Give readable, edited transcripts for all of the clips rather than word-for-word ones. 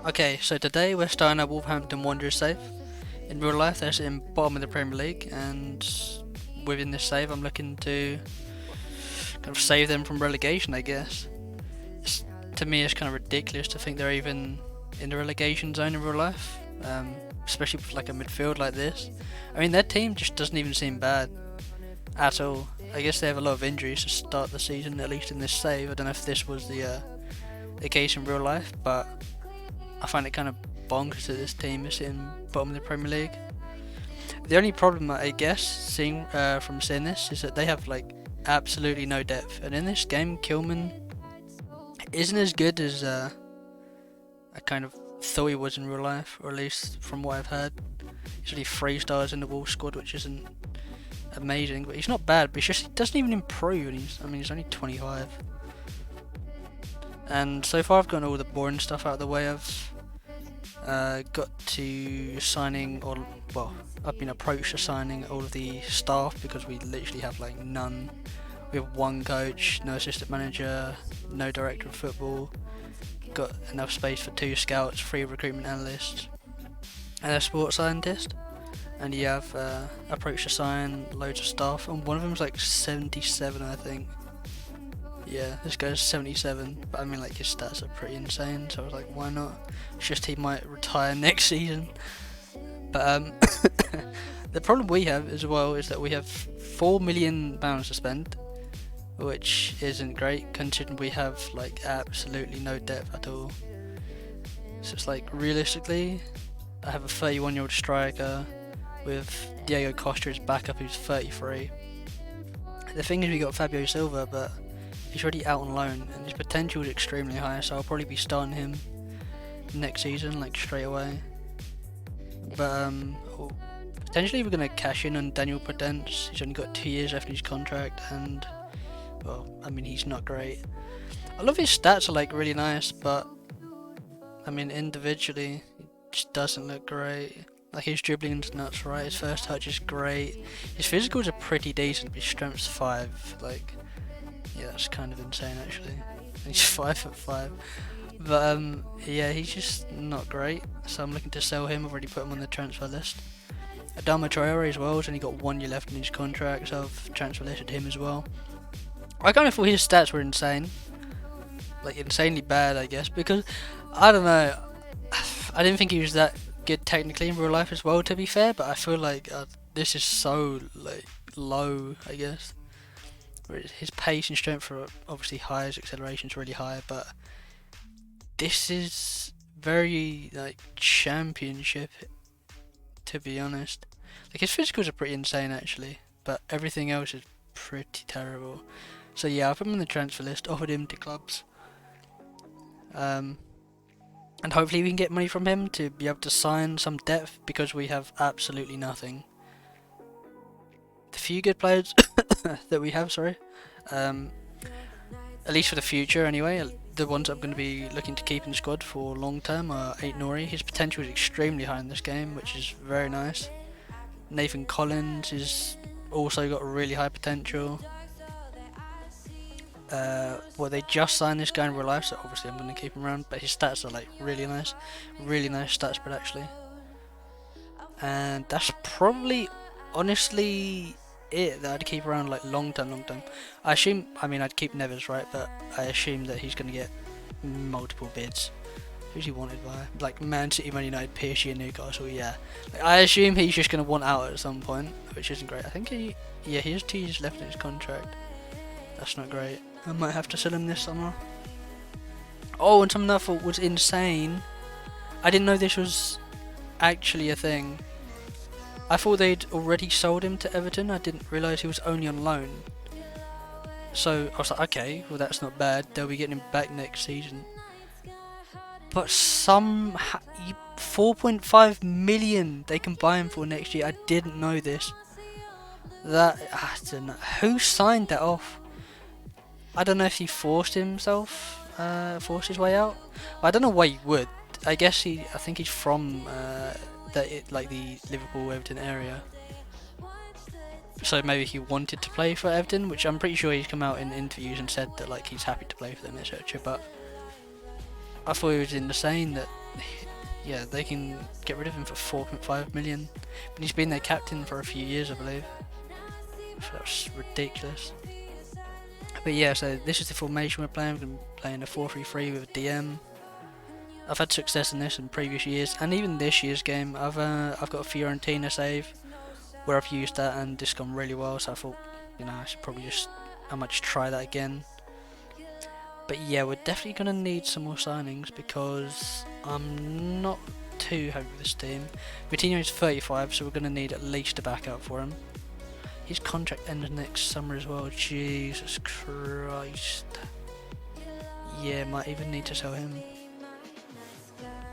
Okay, so today we're starting our Wolverhampton Wanderers save. In real life, they're sitting bottom of the Premier League, and within this save, I'm looking to kind of save them from relegation, I guess. To me, it's kind of ridiculous to think they're even in the relegation zone in real life, especially with like a midfield like this. I mean, their team just doesn't even seem bad at all. I guess they have a lot of injuries to start the season, at least in this save. I don't know if this was the case in real life, but I find it kind of bonkers that this team is in bottom of the Premier League. The only problem, I guess, seeing from seeing this is that they have like absolutely no depth, and in this game, Kilman isn't as good as I kind of thought he was in real life, or at least from what I've heard. He's only 3 stars in the Wolves squad, which isn't amazing, but he's not bad. But it's just he doesn't even improve, and he's only 25. And so far, I've gotten all the boring stuff out of the way. I've got to signing, or well, I've been approached to signing all of the staff because we literally have like none. We have 1 coach, no assistant manager, no director of football. Got enough space for 2 scouts, 3 recruitment analysts, and a sports scientist. And you have approached to sign loads of staff, and one of them's like 77, I think. Yeah, this guy's 77, but I mean, like, his stats are pretty insane, so I was like, why not? It's just he might retire next season. But the problem we have as well is that we have £4 million to spend, which isn't great considering we have like absolutely no depth at all. So it's like, realistically, I have a 31-year-old striker with Diego Costa as backup, who's 33. The thing is, we got Fabio Silva, but he's already out on loan, and his potential is extremely high, so I'll probably be starting him next season, like straight away. But potentially we're going to cash in on Daniel Podence. He's only got 2 years left in his contract, and well, I mean, he's not great. I love his stats are like really nice, but I mean, individually, it just doesn't look great. Like, his dribbling's nuts, right? His first touch is great. His physicals are pretty decent, but his strength's 5. Like, yeah, that's kind of insane actually. He's 5'5". But yeah, he's just not great. So I'm looking to sell him. I've already put him on the transfer list. Adama Traore as well. He's only got 1 year left in his contract, so I've transfer listed him as well. I kind of thought his stats were insane, like insanely bad, I guess, because I don't know. I didn't think he was that good technically in real life as well, to be fair. But I feel like this is so like low, I guess. His pace and strength are obviously high, his acceleration's really high, but this is very like championship, to be honest. Like, his physicals are pretty insane actually, but everything else is pretty terrible. So yeah, I put him on the transfer list, offered him to clubs, and hopefully we can get money from him to be able to sign some depth, because we have absolutely nothing. The few good players that we have, at least for the future anyway, the ones I'm going to be looking to keep in the squad for long term are Ait Nouri. His potential is extremely high in this game, which is very nice. Nathan Collins has also got really high potential. Well, they just signed this guy in real life, so obviously I'm going to keep him around, but his stats are like really nice stats spread actually. And that's probably honestly it that I'd keep around like long term. I mean, I'd keep Neves, right, but I assume that he's going to get multiple bids. Who's he wanted by? Like Man City, Man United, PSG and Newcastle, yeah. Like, I assume he's just going to want out at some point, which isn't great. I think he has 2 years left in his contract. That's not great. I might have to sell him this summer. Oh, and something I thought was insane. I didn't know this was actually a thing. I thought they'd already sold him to Everton. I didn't realise he was only on loan. So I was like, okay, well, that's not bad. They'll be getting him back next season. But 4.5 million they can buy him for next year. I didn't know this. I don't know. Who signed that off? I don't know if he forced his way out. I don't know why he would. I think he's from the Liverpool Everton area, so maybe he wanted to play for Everton, which I'm pretty sure he's come out in interviews and said that like he's happy to play for them, etc. But I thought it was insane that, yeah, they can get rid of him for 4.5 million, but he's been their captain for a few years, I believe. So that's ridiculous. But yeah, so this is the formation we're playing. We're playing a 4-3-3 with a DM. I've had success in this in previous years, and even this year's game. I've got a Fiorentina save where I've used that, and it's gone really well. So I thought, you know, I might just try that again. But yeah, we're definitely gonna need some more signings because I'm not too happy with this team. Coutinho is 35, so we're gonna need at least a backup for him. His contract ends next summer as well. Jesus Christ. Yeah, might even need to sell him.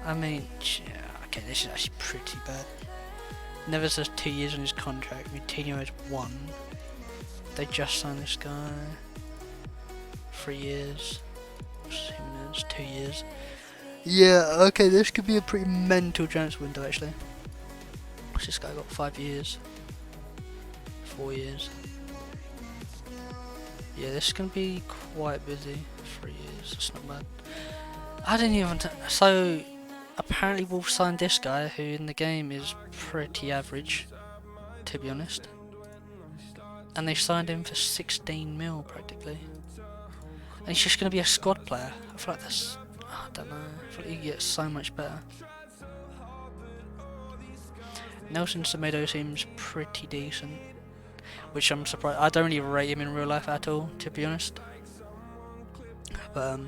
I mean, yeah, okay, this is actually pretty bad. Never says 2 years on his contract. Coutinho has 1. They just signed this guy. 3 years. Jimenez, 2 years. Yeah, okay, this could be a pretty mental transfer window actually. This guy got 5 years. 4 years. Yeah, this is going to be quite busy. 3 years, that's not bad. I didn't even... So, apparently Wolves signed this guy, who in the game is pretty average, to be honest. And they signed him for 16 mil, practically. And he's just going to be a squad player. I feel like that's... I don't know. I feel like he gets so much better. Nelson Semedo seems pretty decent, which I'm surprised. I don't really rate him in real life at all, to be honest. But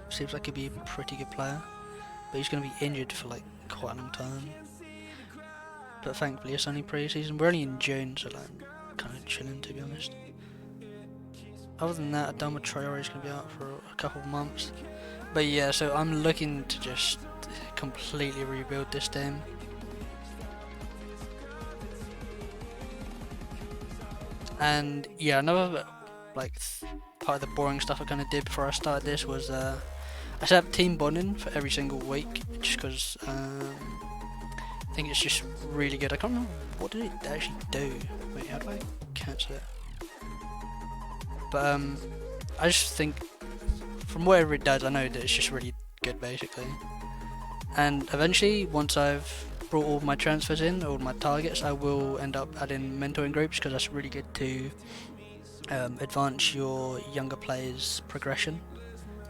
seems like he'd be a pretty good player. But he's going to be injured for like quite a long time. But thankfully it's only pre-season. We're only in June, so like kind of chilling, to be honest. Other than that, Adama Traore is going to be out for a couple of months. But yeah, so I'm looking to just completely rebuild this team. And yeah, another like part of the boring stuff I kind of did before I started this was I set up team bonding for every single week, just because I think it's just really good. I can't remember what did it actually do. Wait, how do I cancel it? But I just think from whatever it does, I know that it's just really good basically. And eventually, once I've brought all my transfers in, all my targets, I will end up adding mentoring groups because that's really good to advance your younger players' progression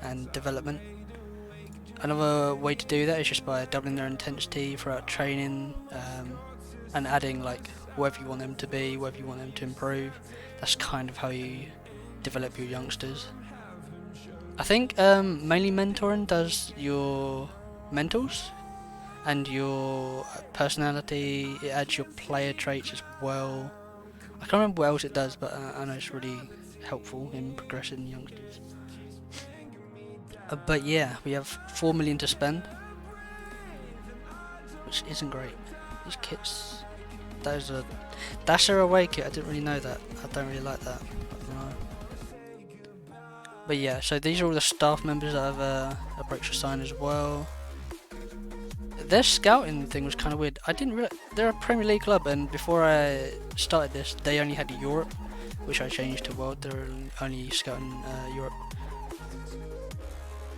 and development. Another way to do that is just by doubling their intensity throughout training and adding like wherever you want them to be, wherever you want them to improve. That's kind of how you develop your youngsters. I think mainly mentoring does your mentals and your personality. It adds your player traits as well. I can't remember what else it does, but I know it's really helpful in progressing youngsters. But yeah, we have 4 million to spend, which isn't great. These kits, that's a away kit. I didn't really know that. I don't really like that. But yeah, so these are all the staff members that I've approached to sign as well. Their scouting thing was kind of weird. I didn't realize they're a Premier League club, and before I started this, they only had Europe, which I changed to World. They're only scouting Europe.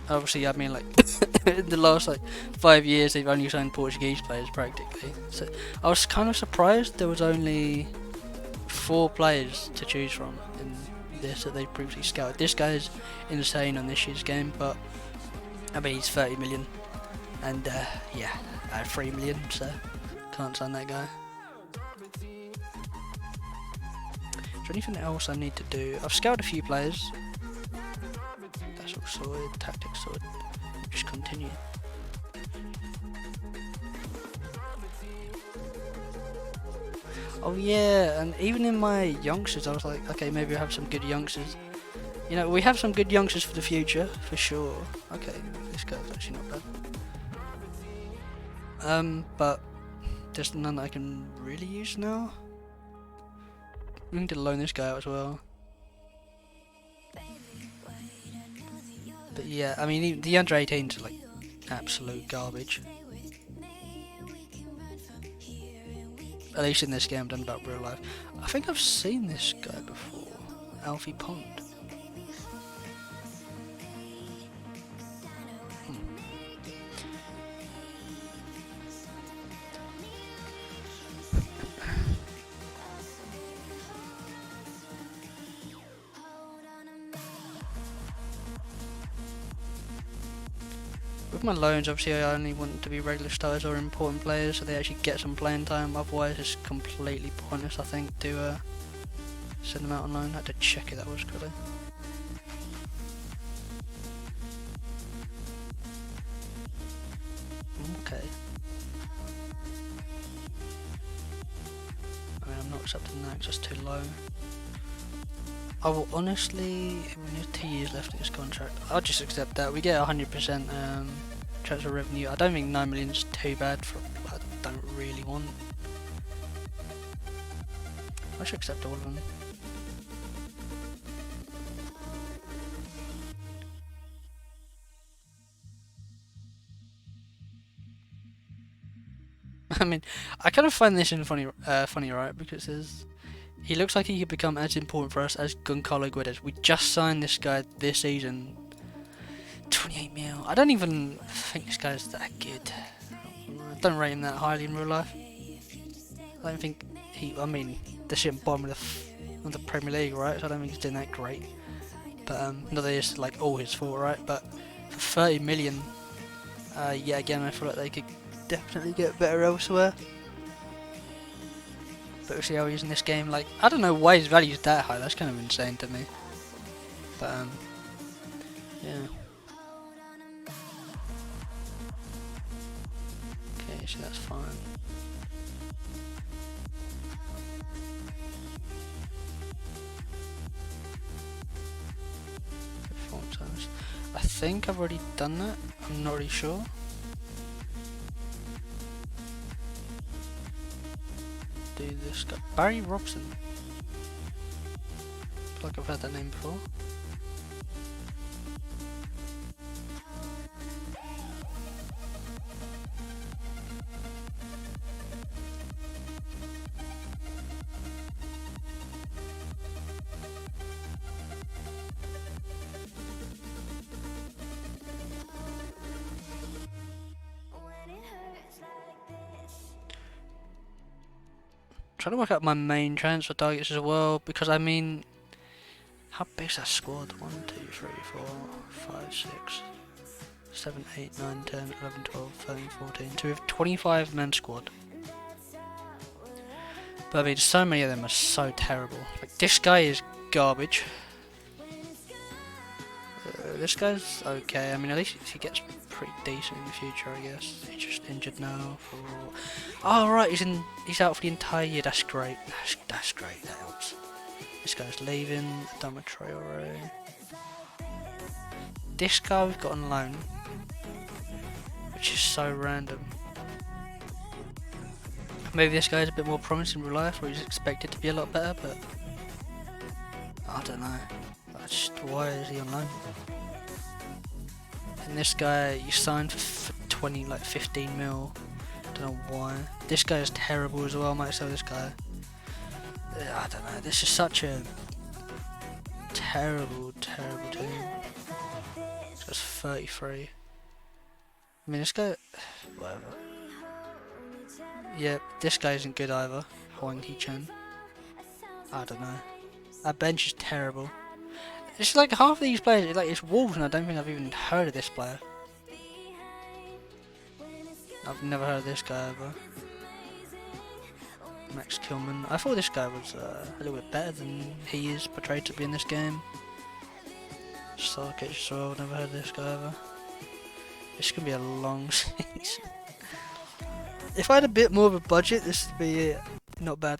Obviously, I mean, like in the last like 5 years, they've only signed Portuguese players practically. So I was kind of surprised there was only 4 players to choose from in this that they previously scouted. This guy is insane on this year's game, but I mean he's 30 million. And yeah, I have 3 million, so can't sign that guy. Is there anything else I need to do? I've scouted a few players. That's all sorted, tactics sorted. Just continue. Oh yeah, and even in my youngsters, I was like, okay, maybe I have some good youngsters. You know, we have some good youngsters for the future, for sure. Okay, this guy's actually not bad. But there's none that I can really use now. We need to loan this guy out as well. But yeah, I mean the under 18s are like absolute garbage. At least in this game, I've done about real life. I think I've seen this guy before, Alfie Pond. With my loans, obviously I only want them to be regular starters or important players so they actually get some playing time, otherwise it's completely pointless I think to send them out on loan. I had to check it, that was quickly. Okay. I mean, I'm not accepting that because it's too low. I will honestly, we have 2 years left in this contract. I'll just accept that. We get 100% transfer revenue. I don't think 9 million is too bad for what I don't really want. I should accept all of them. I mean, I kind of find this funny, right? Because he looks like he could become as important for us as Goncalo Guedes. We just signed this guy this season. 28 mil. I don't even think this guy's that good. I don't rate him that highly in real life. I don't think I mean, they're sitting bottom of the Premier League, right? So I don't think he's doing that great. But not that it's like all his fault, right? But for 30 million, yeah, again, I feel like they could definitely get better elsewhere. But we'll see how he's in this game. Like, I don't know why his value is that high. That's kind of insane to me. But yeah. Okay, so that's fine. I think I've already done that. I'm not really sure. Do this guy, Barry Robson. I feel like I've heard that name before. Trying to work out my main transfer targets as well, because I mean, how big's that squad? 1, 2, 3, 4, 5, 6, 7, 8, 9, 10, 11, 12, 13, 14. So we have 25 man squad. But I mean, so many of them are so terrible. Like, this guy is garbage. This guy's okay. I mean, at least he gets pretty decent in the future, I guess. He's just injured now. Oh right, he's out for the entire year. That's great. That's great. That helps. This guy's leaving. Adama Traore. This guy we've got on loan, which is so random. Maybe this guy's a bit more promising in real life, where he's expected to be a lot better, but I don't know. Why is he on loan? And this guy, you signed for 20, like 15 mil. Don't know why. This guy is terrible as well. I might sell this guy. I don't know. This is such a terrible team. That's 33. I mean, this guy, whatever. Yeah, this guy isn't good either. Huang Hee-chan. I don't know. Our bench is terrible. It's like half of these players, like it's Wolves, and I don't think I've even heard of this player. I've never heard of this guy ever. Max Kilman. I thought this guy was a little bit better than he is portrayed to be in this game. Sarkic as well, never heard of this guy ever. This could be a long season. If I had a bit more of a budget, this would be not bad.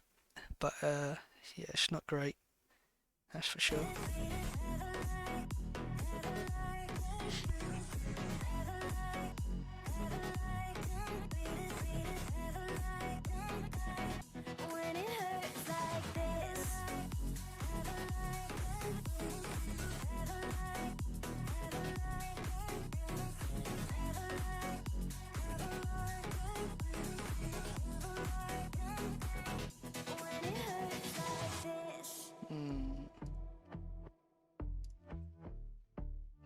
But yeah, it's not great. That's for sure.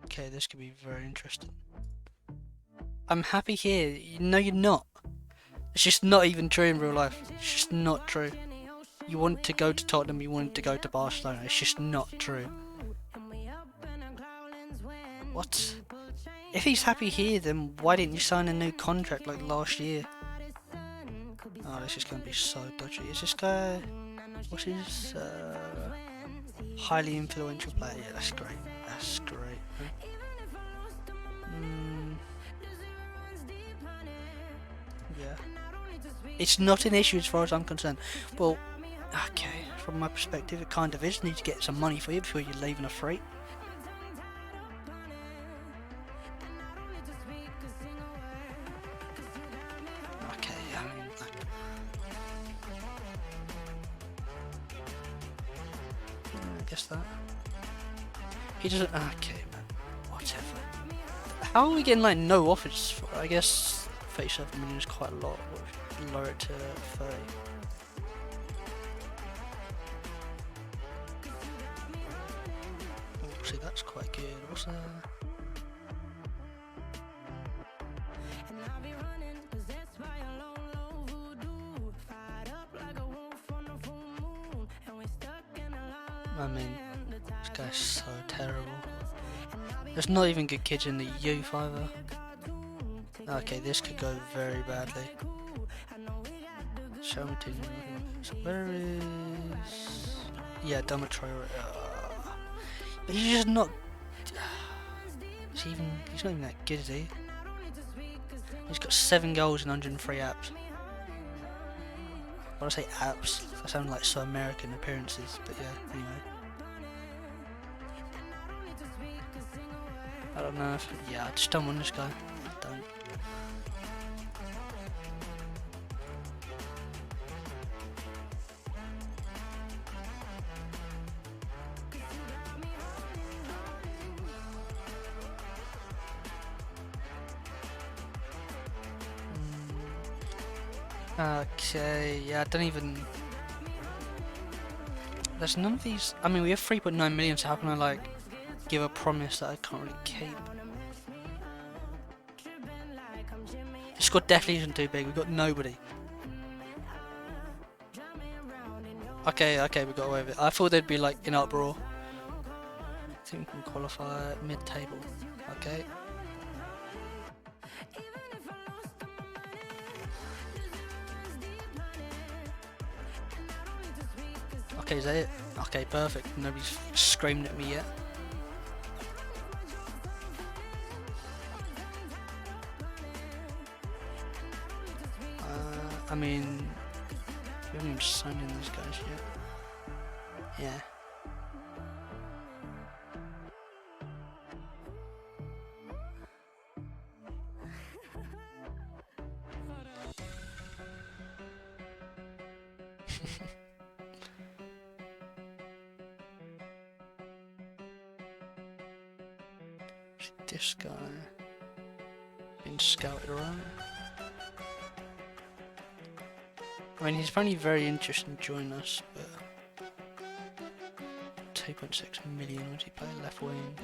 Okay, this could be very interesting. I'm happy here. No, you're not. It's just not even true in real life. It's just not true. You want to go to Tottenham, you want to go to Barcelona. It's just not true. What? If he's happy here, then why didn't you sign a new contract like last year? Oh, this is going to be so dodgy. Is this guy... What's his... highly influential player? Yeah, that's great. That's great. Yeah. It's not an issue as far as I'm concerned. Well, okay, from my perspective it kind of is. Need to get some money for you before you're leaving a freight. Okay, I mean... I guess that. He doesn't... Okay, man. Whatever. How are we getting like no offers for it? I guess 37 million is quite a lot. We'll lower it to 30. Oh, see, that's quite good. What's that? I mean, this guy's so terrible. There's not even good kids in the youth either. Okay, this could go very badly. Shelton. So where is... Yeah, Dumatra. He's just not... He's not even that good, is he? He's got 7 goals and 103 apps. When I say apps, that sound like so American appearances, but yeah, anyway. I don't know if... Yeah, I just don't want this guy. I don't. Okay, yeah, I don't even... There's none of these... I mean, we have 3.9 million, so how can I, like, give a promise that I can't really keep? The squad definitely isn't too big, we've got nobody. Okay, we got away with it. I thought they'd be, like, in uproar. I think we can qualify mid-table. Okay. Okay, is that it? Okay, perfect. Nobody's screaming at me yet. I mean, we haven't even signed in these guys yet. Yeah. This guy been scouted around. I mean, he's apparently very interested in joining us, but 2.6 million. Would he play left wing?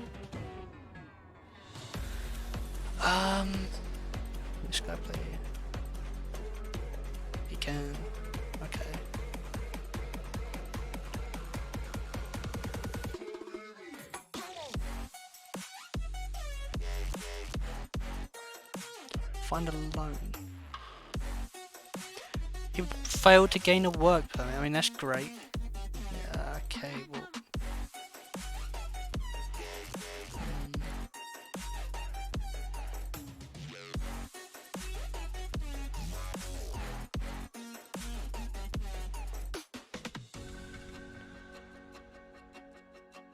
This guy play. He can. Okay. Find a loan. He failed to gain a work permit. I mean, that's great. Yeah, okay, well.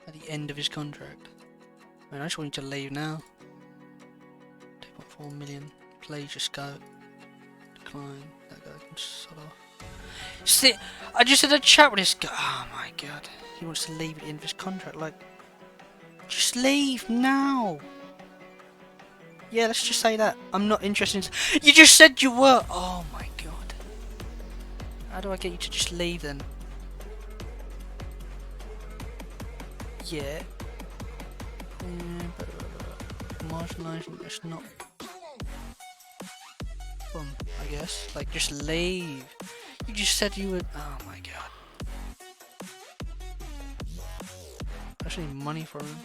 At the end of his contract. I mean, I just want you to leave now. 2.4 million. Please just go. Decline. That guy can sod off. See, I just had a chat with this guy. Oh my god. He wants to leave at the end of his contract. Like, just leave now. Yeah, let's just say that. I'm not interested in... You just said you were. Oh my god. How do I get you to just leave then? Yeah. Marginalising, it's not... I guess. Like, just leave. You just said you would. Oh my god. I just need money for him.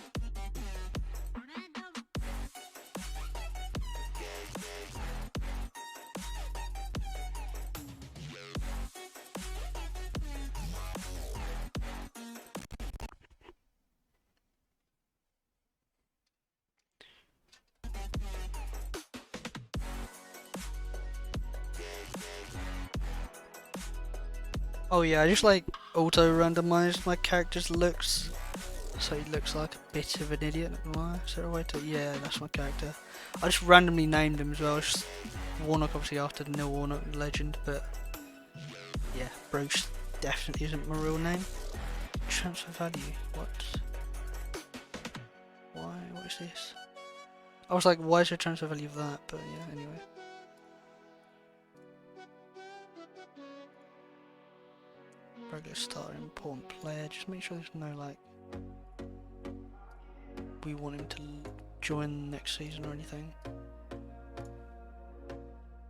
Oh yeah, I just like auto randomized my character's looks, so he looks like a bit of an idiot. Not gonna lie. Is there a way to? Yeah, that's my character. I just randomly named him as well. Just Warnock, obviously after Neil Warnock, legend, but yeah, Bruce definitely isn't my real name. Transfer value. What? Why? What is this? I was like, why is there transfer value of that? But yeah, anyway. Regular starter, important player. Just make sure there's no like we want him to join next season or anything.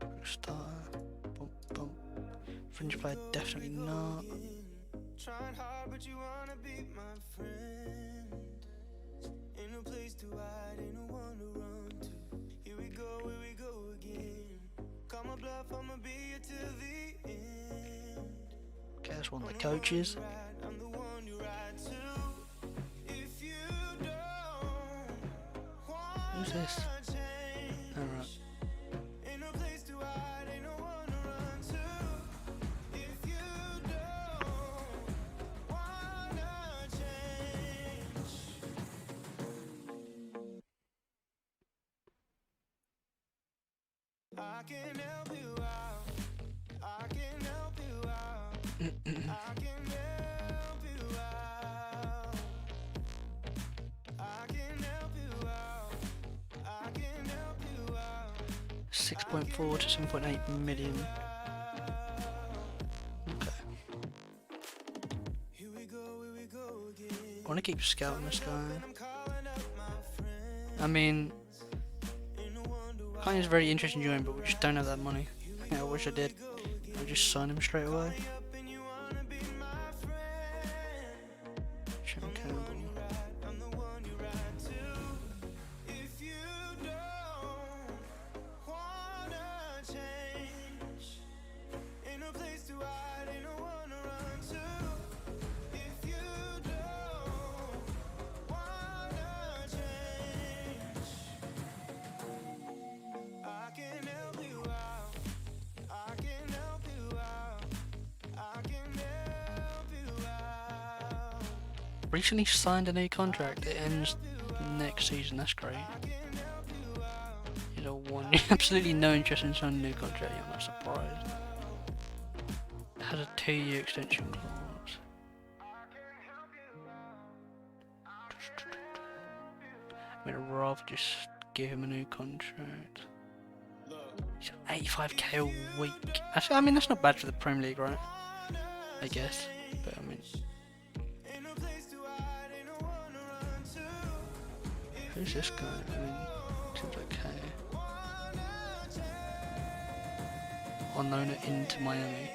Regular starter. Bump, bump. Fringe player, definitely not. Trying hard, but you wanna be my friend. Ain't no place to hide, ain't no one to run to. Here we go again. Call my bluff, I'ma be here till the end. Okay, that's one of the coaches. I'm the one you ride to. If you don't Who's this? Alright. ain't no place to hide, ain't no one to run to. If you don't wanna change, I can help you out. I can help you out. I can help you out. I can help you out. I can help you out. 6.4 to 7.8 million. Okay. Here we go again. I want to keep scouting this guy. I'm calling up my friends. I mean, Ain't no one to Kanye is very interesting to join, but we just don't have that money. Yeah, I wish I did. I'll just sign him straight away. ride up and you wanna be my friend. Sean Campbell. I'm the one you ride to. If you don't wanna change, ain't no place to hide, ain't no one to run to. If you don't wanna change, I can help you out. I can help you out. I can help you out. Recently signed a new contract. It ends next season. That's great. You know, absolutely no interest in signing a new contract. Yeah, I'm not surprised. It has a 2-year extension clause. I mean, I'd rather just give him a new contract. He's on 85k a week. Actually, I mean, that's not bad for the Premier League, right? I guess. But I mean, who's this guy? I mean, seems okay. On loan into Miami.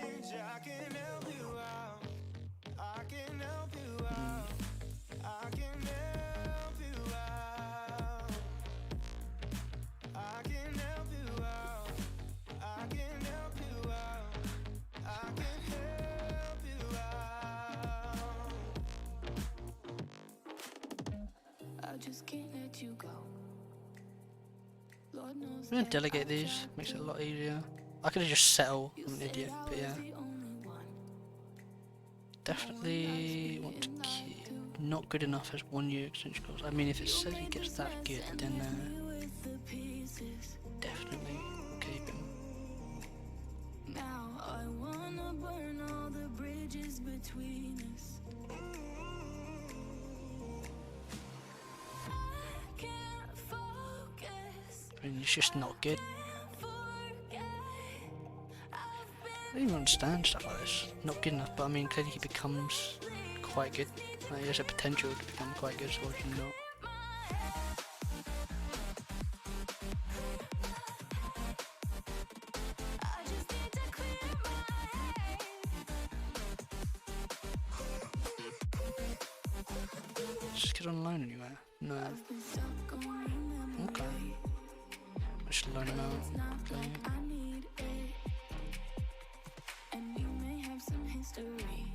Just can't let you go. Lord knows I'm gonna delegate these, makes it a lot easier. I could have just settled, I'm an idiot, but yeah. Definitely want to keep. Not good enough as 1-year extension clause. I mean, if it says he gets that good, then definitely we'll keep him. Now I wanna burn all the bridges between us. I mean, it's just not good. I don't even understand stuff like this. Not good enough, but I mean, clearly he becomes quite good. Like, he has a potential to become quite good, so why should he not? Is this kid on loan anywhere? No. Okay. I should loan him out. Okay. And we may have some history,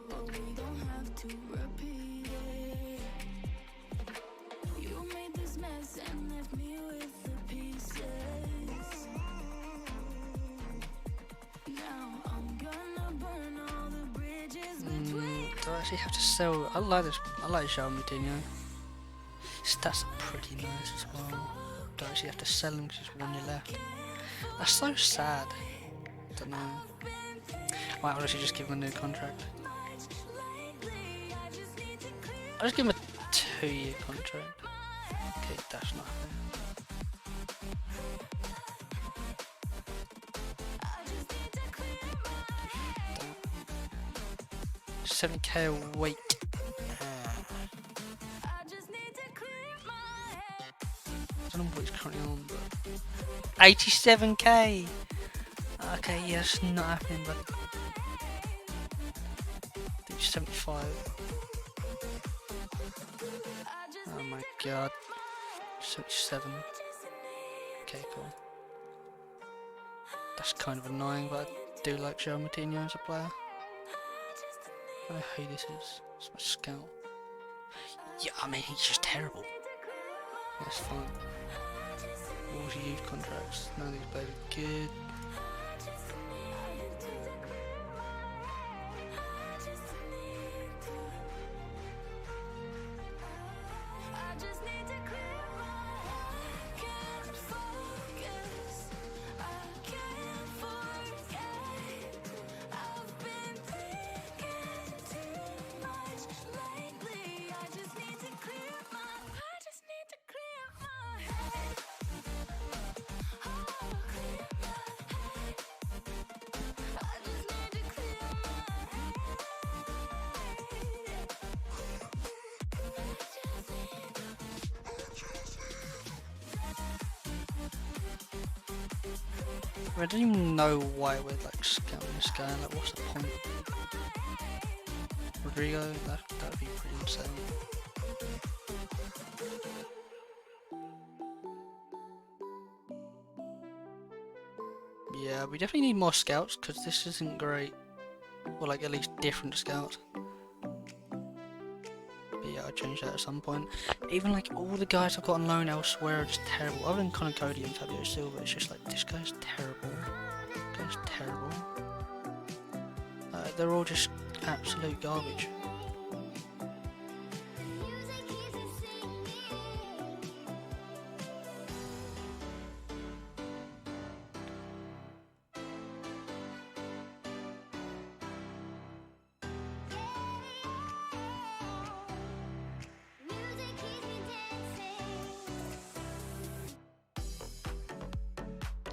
but we don't have to repeat it. You made this mess and left me with the pieces. Now I'm gonna burn Do I actually have to sell? I like this. I like João Moutinho. Stats are pretty nice as well. Do I actually have to sell him because there's 1 year left? That's so sad. Don't know. I might actually just give him a new contract. I'll just give him a 2-year contract. Okay, that's not fair. 70k a week. I don't know what he's currently on, but 87k. Okay, yeah, it's not happening, but I think 75. Oh my god, 77. Okay, cool. That's kind of annoying, but I do like João Moutinho as a player. I don't know who this is. It's my scout. Yeah, I mean, he's just terrible. That's fine. All the youth contracts. None of these players are good. I don't even know why we're like scouting this guy, like what's the point? Rodrigo, that'd be pretty insane. Yeah, we definitely need more scouts because this isn't great. Or like at least different scouts. But yeah, I'll change that at some point. Even like all the guys I've got on loan elsewhere are just terrible. Other than Connor Cody and Fabio Silva, it's just like this guy's terrible. This guy's terrible. They're all just absolute garbage.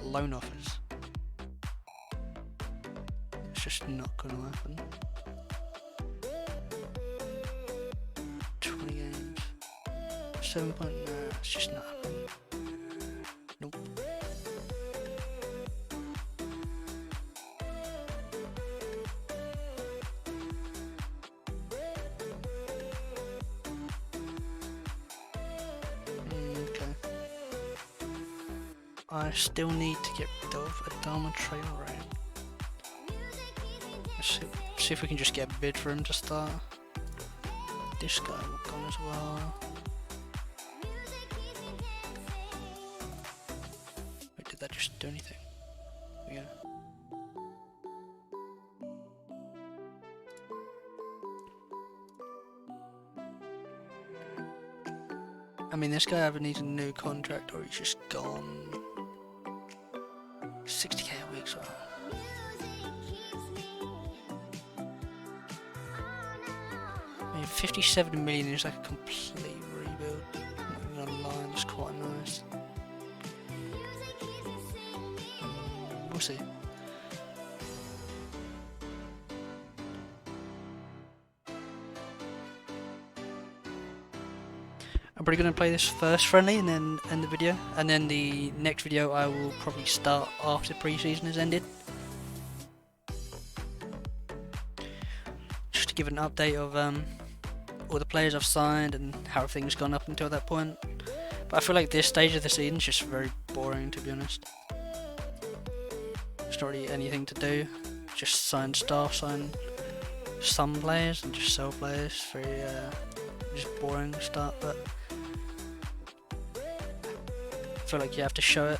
Loan offers. It's just not gonna happen. 20 games. 7 point, nah, it's just not happening. Nope. Okay. I still need to get rid of Adama Traore. Let's see if we can just get a bid for him to start. This guy will come as well. Wait, did that just do anything? Yeah. I mean, this guy either needs a new contract or he's just gone. 60k a week, so. I mean, 57 million is like a complete rebuild. Not even online, it's quite nice. We'll see. I'm probably going to play this first friendly and then end the video, and then the next video I will probably start after pre-season has ended. Just to give an update of all the players I've signed and how everything's gone up until that point. But I feel like this stage of the season is just very boring, to be honest. There's not really anything to do. Just sign staff, sign some players and just sell players. Very just boring start, but I feel like you have to show it.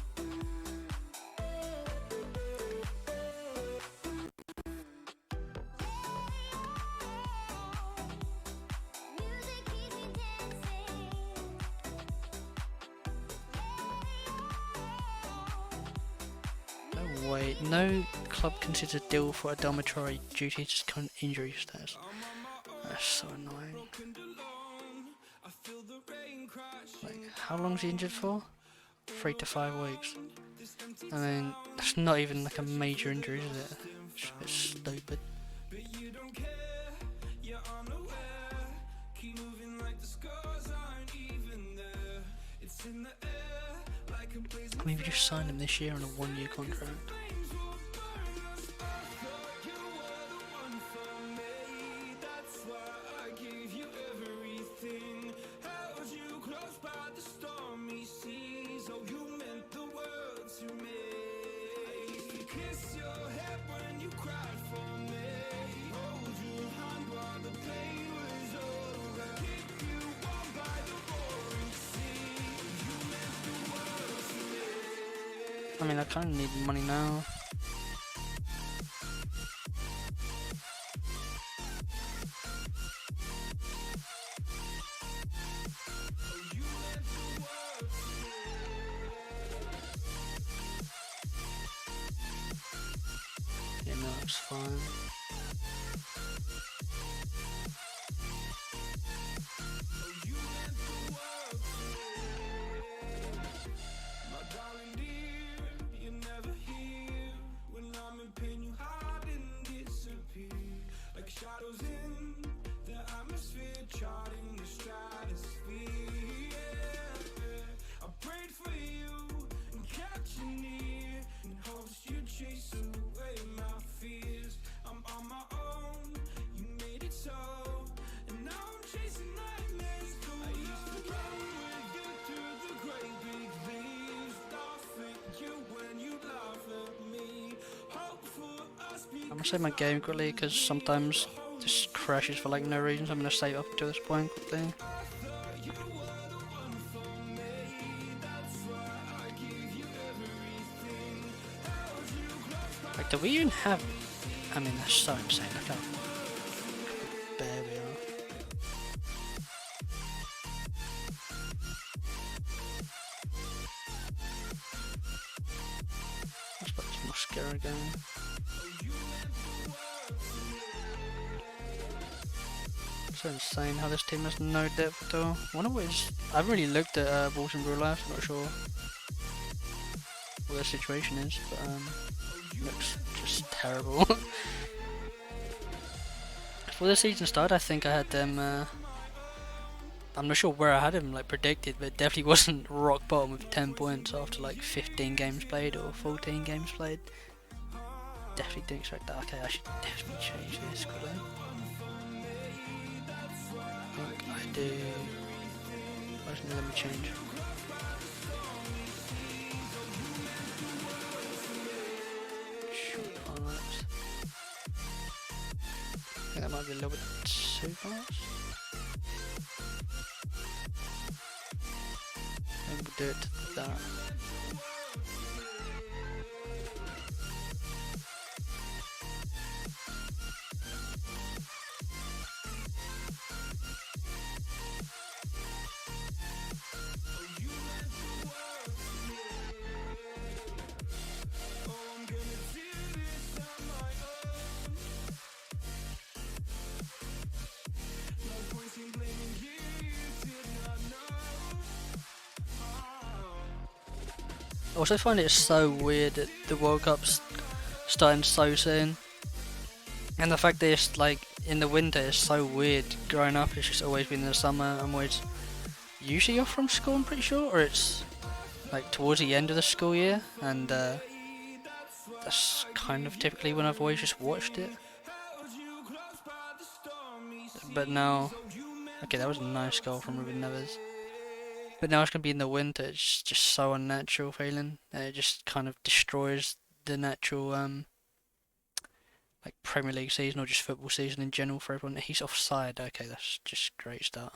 wait. No club considers a deal for a dormitory due to his current injury status. That's so annoying. Like, how long is he injured for? 3 to 5 weeks. I mean, that's not even like a major injury, is it? It's a bit stupid. I mean, we just signed him this year on a 1-year contract. I mean, I kind of need money now. Yeah, no, it's fine. I'm gonna save my game quickly because sometimes this crashes for like no reason, so I'm gonna save up to this point quickly. Like, do we even have... I mean, that's so insane, look how bare we are. Let's put this mascara again. So insane how this team has no depth at all. I wonder what is... I haven't really looked at Wolves in real life, I'm not sure what their situation is, but looks just terrible. Before the season started, I think I had them, I'm not sure where I had him like predicted, but it definitely wasn't rock bottom with 10 points after like 15 games played or 14 games played. Definitely didn't expect that. Okay, I should definitely change this quickly. I do. Why doesn't it let me change? Short highlights. I think that might be a little bit too fast. Maybe we'll do it to that. I also find it so weird that the World Cup's starting so soon, and the fact that it's like in the winter is so weird. Growing up, it's just always been in the summer. I'm always usually off from school, I'm pretty sure, or it's like towards the end of the school year, and that's kind of typically when I've always just watched it. But now, okay, that was a nice goal from Ruben Neves. But now it's going to be in the winter, it's just so unnatural feeling. It just kind of destroys the natural like Premier League season or just football season in general for everyone. He's offside, okay, that's just a great start.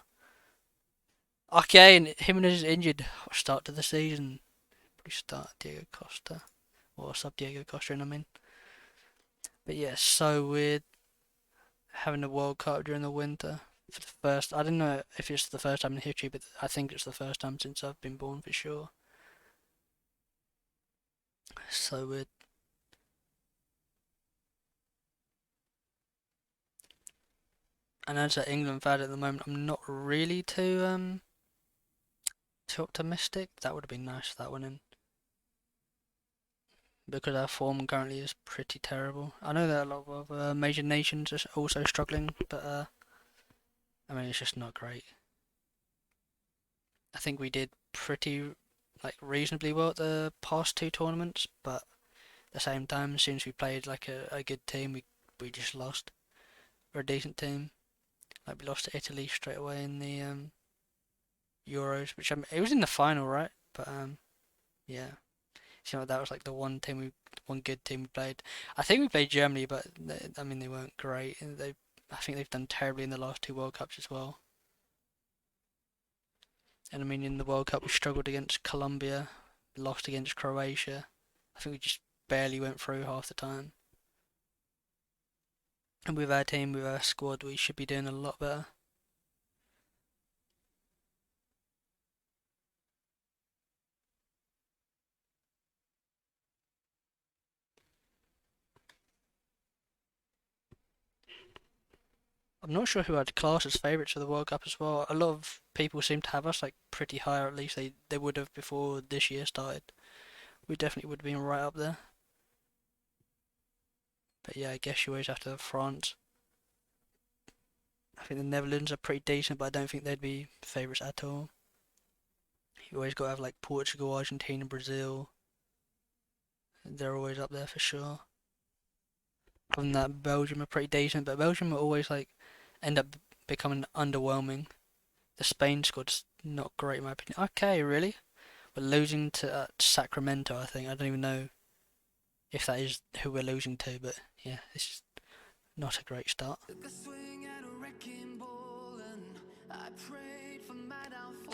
Okay, and Jimenez is injured. Start to the season. Probably start Diego Costa. Or sub Diego Costa in, I mean. But yeah, so weird having the World Cup during the winter. For the first, I don't know if it's the first time in history, but I think it's the first time since I've been born for sure. So weird. And as an England fan at the moment, I'm not really too optimistic. That would have been nice, that one in, because our form currently is pretty terrible. I know that a lot of major nations are also struggling, but I mean, it's just not great. I think we did pretty reasonably well at the past two tournaments, but at the same time, as soon as we played like a good team, we just lost. We're a decent team. Like, we lost to Italy straight away in the Euros, which it was in the final, right? But yeah, seemed like that was like the one good team we played. I think we played Germany, but I mean they weren't great. I think they've done terribly in the last two World Cups as well. And I mean in the World Cup we struggled against Colombia, lost against Croatia. I think we just barely went through half the time. And with our team, with our squad, we should be doing a lot better. I'm not sure who I'd class as favourites for the World Cup as well. A lot of people seem to have us like pretty high, or at least they would have before this year started. We definitely would have been right up there. But yeah, I guess you always have to have France. I think the Netherlands are pretty decent, but I don't think they'd be favourites at all. You always got to have like Portugal, Argentina, Brazil. They're always up there for sure. Other than that, Belgium are pretty decent, but Belgium are always like end up becoming underwhelming. The Spain squad's not great in my opinion. Okay, really? We're losing to Sacramento, I think. I don't even know if that is who we're losing to, but yeah, this is not a great start.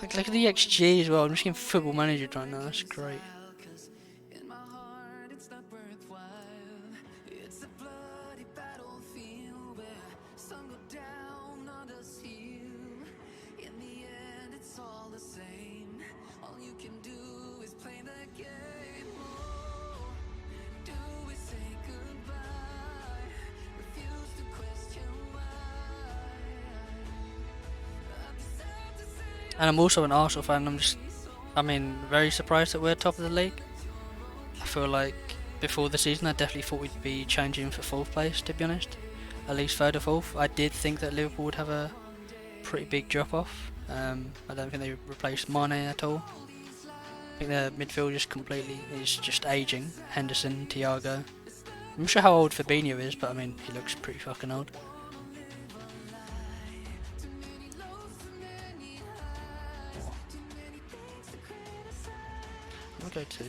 Look at the XG as well. I'm just getting Football Manager right now. That's great. And I'm also an Arsenal fan. I mean, very surprised that we're top of the league. I feel like before the season, I definitely thought we'd be challenging for fourth place, to be honest. At least third or fourth. I did think that Liverpool would have a pretty big drop off. I don't think they replaced Mane at all. I think their midfield is just aging. Henderson, Thiago. I'm not sure how old Fabinho is, but I mean, he looks pretty fucking old. Go to...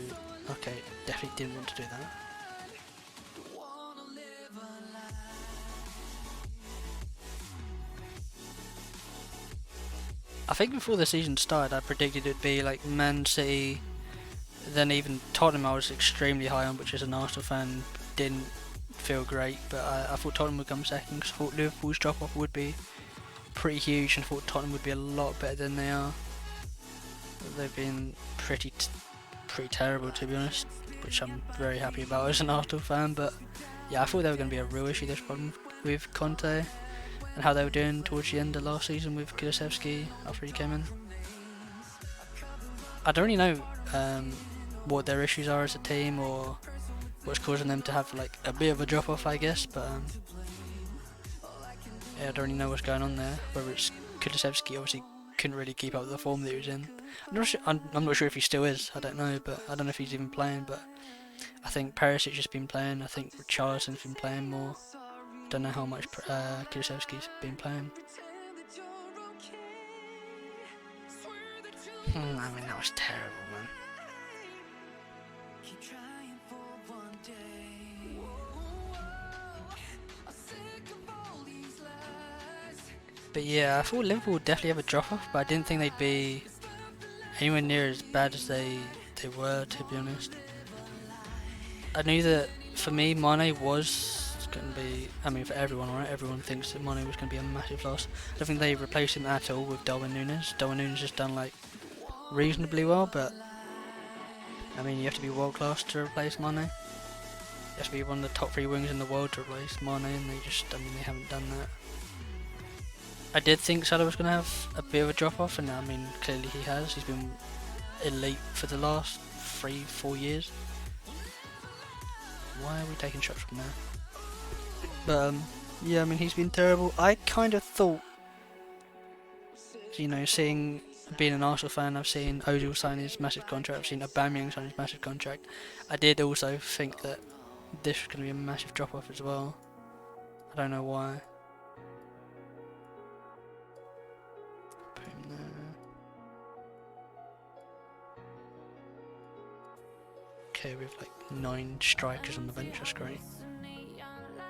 Okay, definitely didn't want to do that. I think before the season started I predicted it'd be like Man City, then even Tottenham I was extremely high on, which as an Arsenal fan didn't feel great, but I thought Tottenham would come second because I thought Liverpool's drop off would be pretty huge and I thought Tottenham would be a lot better than they are. They've been pretty terrible, to be honest, which I'm very happy about as an Arsenal fan. But yeah, I thought they were going to be a real issue, this problem with Conte and how they were doing towards the end of last season with Kulusevski after he came in. I don't really know what their issues are as a team or what's causing them to have like a bit of a drop off, I guess, but yeah, I don't really know what's going on there. Whether it's Kulusevski obviously couldn't really keep up with the form that he was in. I'm not sure if he still is. I don't know, but I don't know if he's even playing. But I think Perisic has been playing. I think Richarlison's been playing more. Don't know how much Kulusevski's been playing. I mean, that was terrible, man. But yeah, I thought Liverpool would definitely have a drop off, but I didn't think they'd be anywhere near as bad as they were, to be honest. I knew that for me, Mane was going to be, I mean for everyone, right? Everyone thinks that Mane was going to be a massive loss. I don't think they replaced him at all with Darwin Núñez. Darwin Núñez has done like reasonably well, but I mean you have to be world class to replace Mane. You have to be one of the top 3 wingers in the world to replace Mane, and they haven't done that. I did think Salah was going to have a bit of a drop off, and I mean, clearly he has. He's been elite for the last 3-4 years. Why are we taking shots from there? But yeah, I mean, he's been terrible. I kind of thought, you know, being an Arsenal fan, I've seen Ozil sign his massive contract, I've seen Aubameyang sign his massive contract. I did also think that this was going to be a massive drop off as well. I don't know why. Put him there. Okay, we have like 9 strikers on the bench, that's great.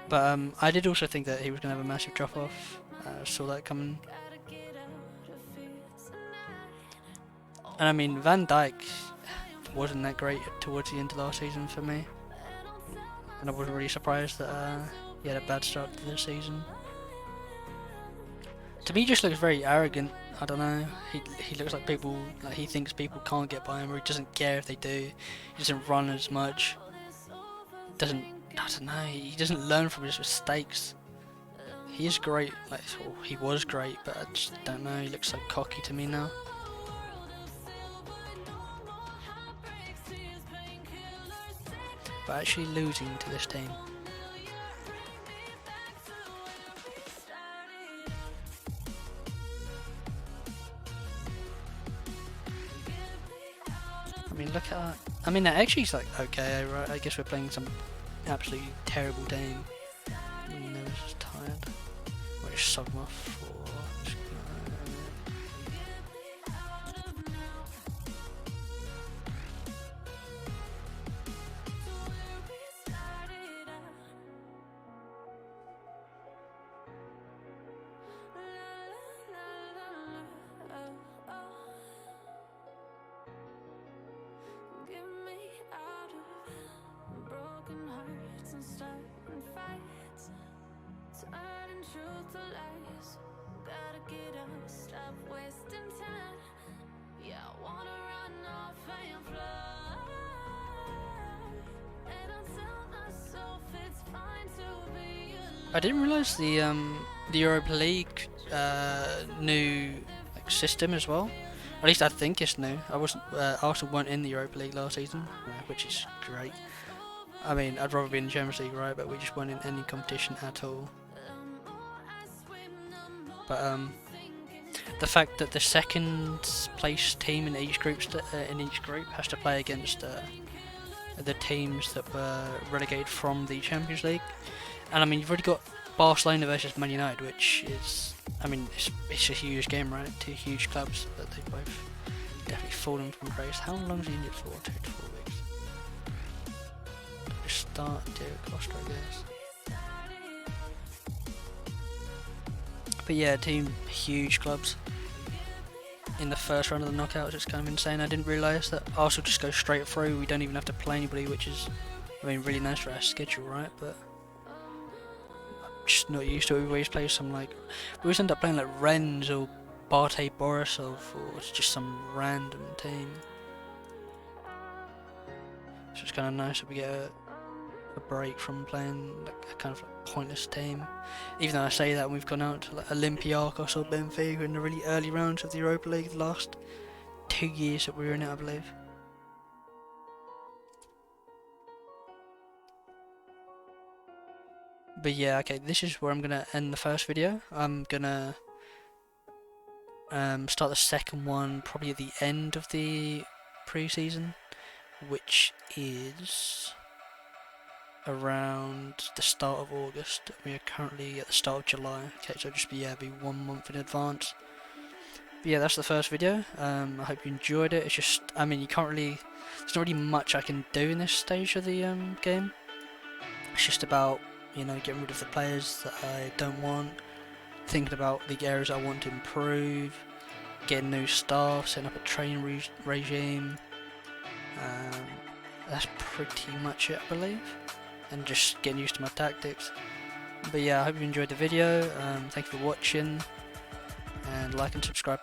But I did also think that he was going to have a massive drop off. Saw that coming. And I mean, Van Dijk wasn't that great towards the end of last season for me. And I wasn't really surprised that he had a bad start to the season. To me, he just looks very arrogant. I don't know. He looks like he thinks people can't get by him, or he doesn't care if they do. He doesn't run as much. I don't know. He doesn't learn from his mistakes. He is great. He was great, but I just don't know. He looks so cocky to me now. But actually losing to this team. I mean, look at that. I mean, that actually is like okay, right? I guess we're playing some absolutely terrible team. I was just tired. We'll just sub him off for. I didn't realise the Europa League new system as well. At least I think it's new. Arsenal weren't in the Europa League last season, which is great. I mean, I'd rather be in the Champions League, right? But we just weren't in any competition at all. But the fact that the second place team in each group has to play against the teams that were relegated from the Champions League. And I mean, you've already got Barcelona versus Man United, which is, I mean, it's a huge game, right? 2 huge clubs, but they've both definitely fallen from grace. How long is he injured for? 2 to 4 weeks. Just start Diego Costa, I guess. But yeah, 2 huge clubs in the first round of the knockouts. It's kind of insane. I didn't realise that Arsenal just goes straight through. We don't even have to play anybody, which is, I mean, really nice for our schedule, right? But just not used to it. We always play we always end up playing like Rennes or Bate Borisov, or it's just some random team. So it's kind of nice that we get a break from playing like a kind of like pointless team. Even though I say that, we've gone out to like Olympiacos or Benfica in the really early rounds of the Europa League the last 2 years that we were in it, I believe. But yeah, okay, this is where I'm going to end the first video. I'm going to start the second one probably at the end of the preseason, which is around the start of August. We are currently at the start of July. Okay, so just be 1 month in advance. But yeah, that's the first video. I hope you enjoyed it. It's just, I mean, there's not really much I can do in this stage of the game. It's just about, you know, getting rid of the players that I don't want, thinking about the areas I want to improve, getting new staff, setting up a training regime. That's pretty much it, I believe, and just getting used to my tactics. But yeah, I hope you enjoyed the video. Thank you for watching, and like and subscribe.